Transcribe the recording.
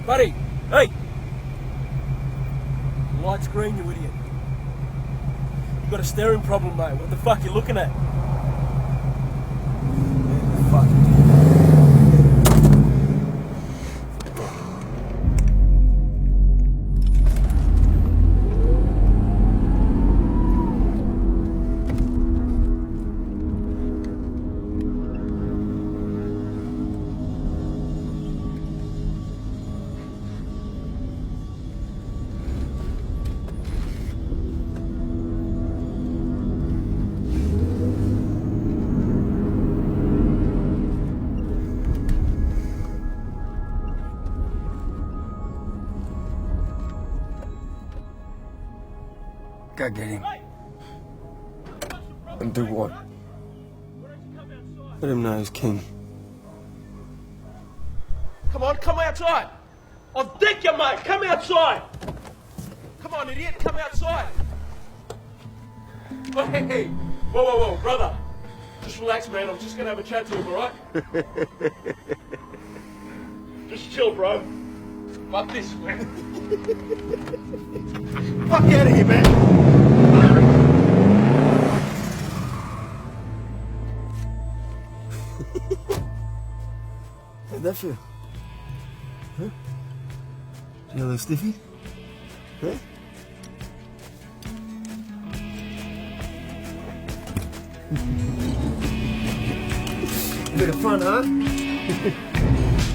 Hey, buddy! Hey! Light's green, you idiot. You've got a staring problem, mate. What the fuck are you looking at? Fuck. Go get him. And do what? Let him know he's king. Come on, come outside! I'll dick you, mate! Come outside! Come on, idiot, come outside! Oh, hey! Whoa, brother! Just relax, man. I'm just gonna have a chat to him, alright? Just chill, bro. Fuck this, man. Fuck out of here, man! How'd that feel? Huh? You a little stiffy? Huh? Bit of fun, huh?